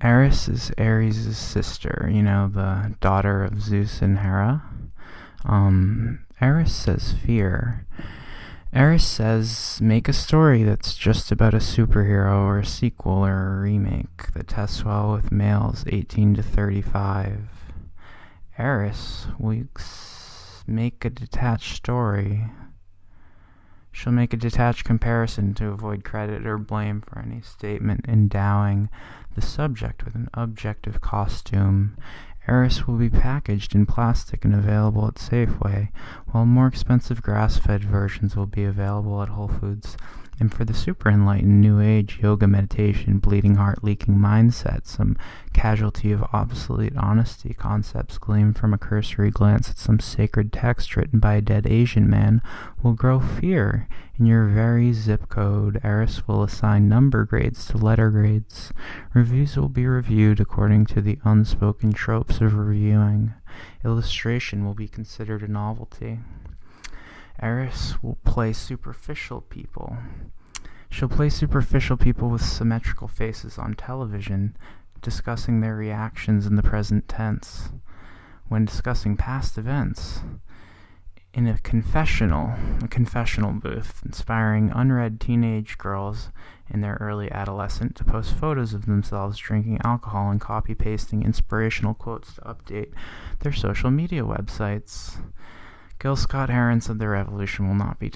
Eris is Ares' sister, the daughter of Zeus and Hera. Eris says fear. Eris says make a story that's just about a superhero or a sequel or a remake that tests well with males 18 to 35. Eris will make a detached story. She'll make a detached comparison to avoid credit or blame for any statement endowing the subject with an objective costume. Eris will be packaged in plastic and available at Safeway, while more expensive grass-fed versions will be available at Whole Foods. And for the super enlightened New Age yoga meditation, bleeding heart leaking mindset, some casualty of obsolete honesty concepts gleamed from a cursory glance at some sacred text written by a dead Asian man will grow fear. In your very zip code, Eris will assign number grades to letter grades. Reviews will be reviewed according to the unspoken tropes of reviewing. Illustration will be considered a novelty. Eris will play superficial people. She'll play superficial people with symmetrical faces on television, discussing their reactions in the present tense. When discussing past events, in a confessional booth, inspiring unread teenage girls in their early adolescence to post photos of themselves drinking alcohol and copy-pasting inspirational quotes to update their social media websites. Gil Scott-Heron said the revolution will not be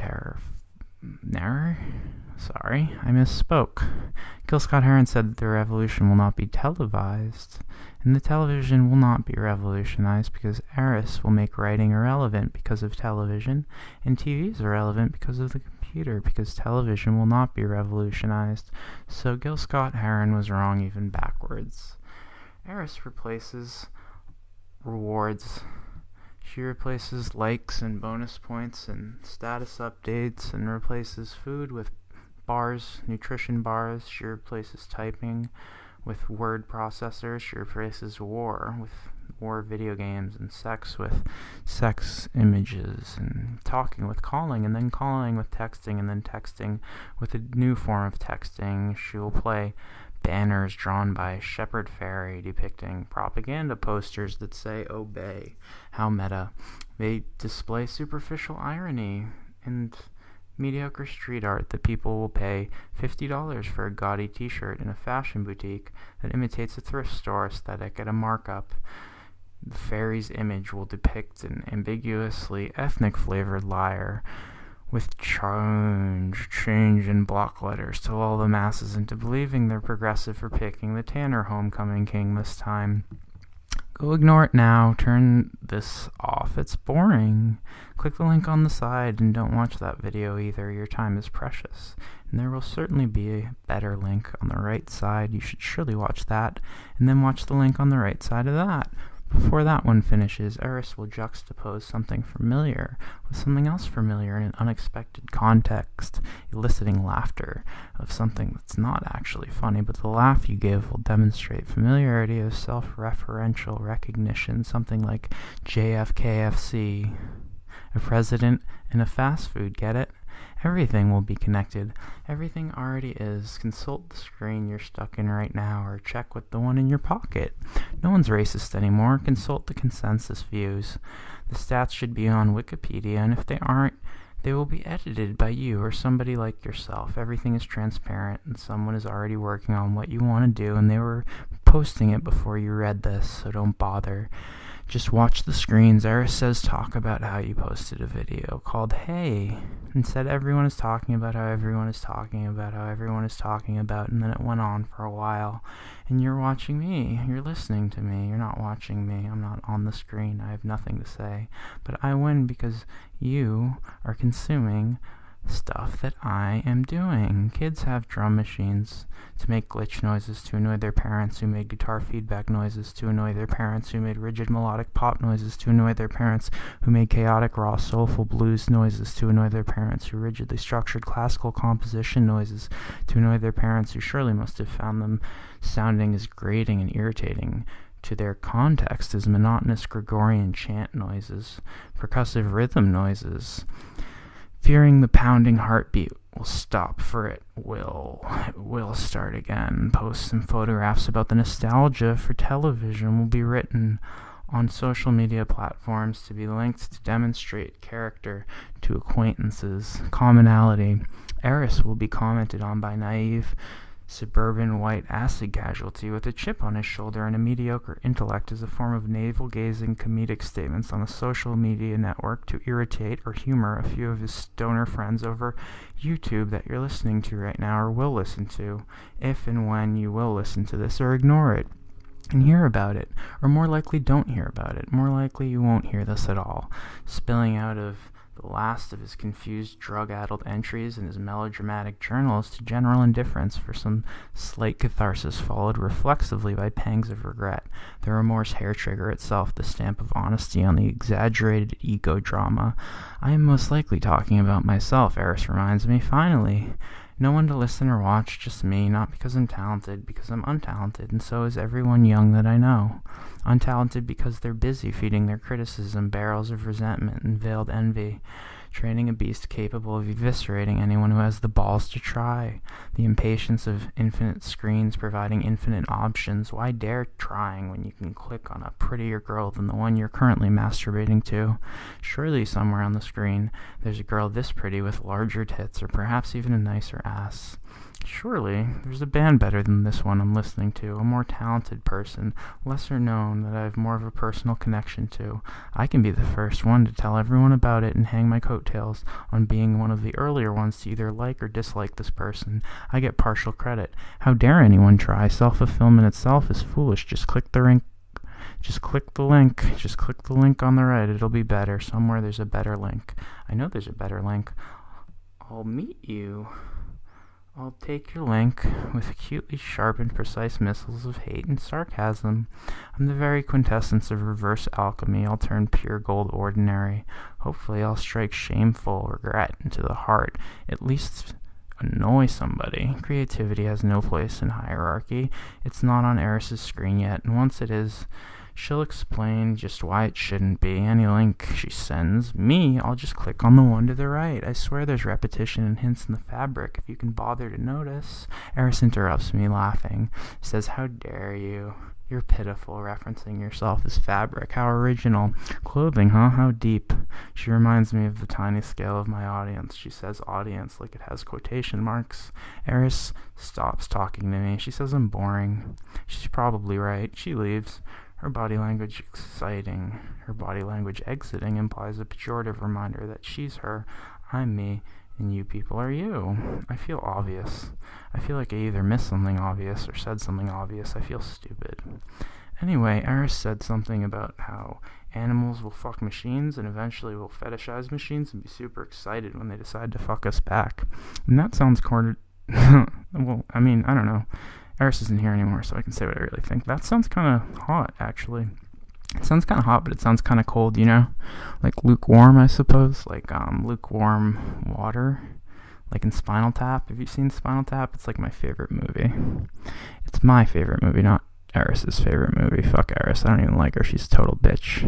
Gil Scott-Heron said the revolution will not be televised, and the television will not be revolutionized because Eris will make writing irrelevant because of television, and TV is irrelevant because of the computer, because television will not be revolutionized. So Gil Scott-Heron was wrong even backwards. Eris replaces rewards. She replaces likes and bonus points and status updates, and replaces food with bars, nutrition bars. She replaces typing with word processors. She replaces war with war video games, and sex with sex images, and talking with calling, and then calling with texting, and then texting with a new form of texting. She will play banners drawn by Shepard Fairey depicting propaganda posters that say obey. How meta. They display superficial irony and mediocre street art that people will pay $50 for a gaudy t-shirt in a fashion boutique that imitates a thrift store aesthetic at a markup. The fairy's image will depict an ambiguously ethnic flavored liar with change in block letters to lull the masses into believing they're progressive for picking the Tanner homecoming king this time. Go ignore it now. Turn this off. It's boring. Click the link on the side and don't watch that video either. Your time is precious. And there will certainly be a better link on the right side. You should surely watch that, and then watch the link on the right side of that. Before that one finishes, Eris will juxtapose something familiar with something else familiar in an unexpected context, eliciting laughter of something that's not actually funny, but the laugh you give will demonstrate familiarity of self-referential recognition, something like JFKFC, a president and a fast food, get it? Everything will be connected. Everything already is. Consult the screen you're stuck in right now, or check with the one in your pocket. No one's racist anymore. Consult the consensus views. The stats should be on Wikipedia, and if they aren't, they will be edited by you or somebody like yourself. Everything is transparent, and someone is already working on what you want to do, and they were posting it before you read this, so don't bother. Just watch the screens. Eris says talk about how you posted a video called Hey. Instead, everyone is talking about how everyone is talking about how everyone is talking about, and then it went on for a while. And you're watching me. You're listening to me. You're not watching me. I'm not on the screen. I have nothing to say. But I win because you are consuming stuff that I am doing. Kids have drum machines to make glitch noises to annoy their parents, who made guitar feedback noises to annoy their parents, who made rigid melodic pop noises to annoy their parents, who made chaotic raw soulful blues noises to annoy their parents, who rigidly structured classical composition noises to annoy their parents, who surely must have found them sounding as grating and irritating to their context as monotonous Gregorian chant noises, percussive rhythm noises. fearing the pounding heartbeat will stop, for it will start again. Posts and photographs about the nostalgia for television will be written on social media platforms to be linked to demonstrate character to acquaintances. Commonality. Eris will be commented on by naive suburban white acid casualty with a chip on his shoulder and a mediocre intellect as a form of navel-gazing comedic statements on a social media network to irritate or humor a few of his stoner friends over YouTube that you're listening to right now or will listen to, if and when you will listen to this, or ignore it and hear about it, or more likely don't hear about it. More likely you won't hear this at all, spilling out of the last of his confused, drug-addled entries in his melodramatic journals to general indifference for some slight catharsis, followed reflexively by pangs of regret. The remorse hair-trigger itself, the stamp of honesty on the exaggerated ego-drama. I am most likely talking about myself, Eris reminds me, finally. No one to listen or watch, just me, not because I'm talented, because I'm untalented, and so is everyone young that I know. Untalented because they're busy feeding their criticism barrels of resentment and veiled envy, training a beast capable of eviscerating anyone who has the balls to try. The impatience of infinite screens providing infinite options. Why dare trying when you can click on a prettier girl than the one you're currently masturbating to? Surely somewhere on the screen there's a girl this pretty with larger tits or perhaps even a nicer ass. Surely there's a band better than this one I'm listening to, a more talented person, lesser known, that I have more of a personal connection to. I can be the first one to tell everyone about it and hang my coattails on being one of the earlier ones to either like or dislike this person. I get partial credit. How dare anyone try? Self-fulfillment itself is foolish. Just click the link. Just click the link on the right. It'll be better. Somewhere there's a better link. I know there's a better link. I'll meet you. I'll take your link with acutely sharp and precise missiles of hate and sarcasm. I'm the very quintessence of reverse alchemy. I'll turn pure gold ordinary. Hopefully I'll strike shameful regret into the heart. At least annoy somebody. Creativity has no place in hierarchy. It's not on Eris's screen yet, and once it is, she'll explain just why it shouldn't be. Any link she sends me, I'll just click on the one to the right. I swear there's repetition and hints in the fabric, if you can bother to notice. Eris interrupts me, laughing. She says, "How dare you? You're pitiful, referencing yourself as fabric. How original. Clothing, huh? How deep." She reminds me of the tiny scale of my audience. She says audience like it has quotation marks. Eris stops talking to me. She says I'm boring. She's probably right. She leaves. Her body language exciting. Her body language exiting implies a pejorative reminder that she's her, I'm me, and you people are you. I feel obvious. I feel like I either missed something obvious or said something obvious. I feel stupid. Anyway, Eris said something about how animals will fuck machines and eventually will fetishize machines and be super excited when they decide to fuck us back. And that sounds well, I mean, I don't know. Eris isn't here anymore, so I can say what I really think. That sounds kind of hot, actually. It sounds kind of hot, but it sounds kind of cold, you know? Like lukewarm, I suppose. Like lukewarm water. Like in Spinal Tap. Have you seen Spinal Tap? It's like my favorite movie. It's my favorite movie, not Eris's favorite movie. Fuck Eris. I don't even like her. She's a total bitch.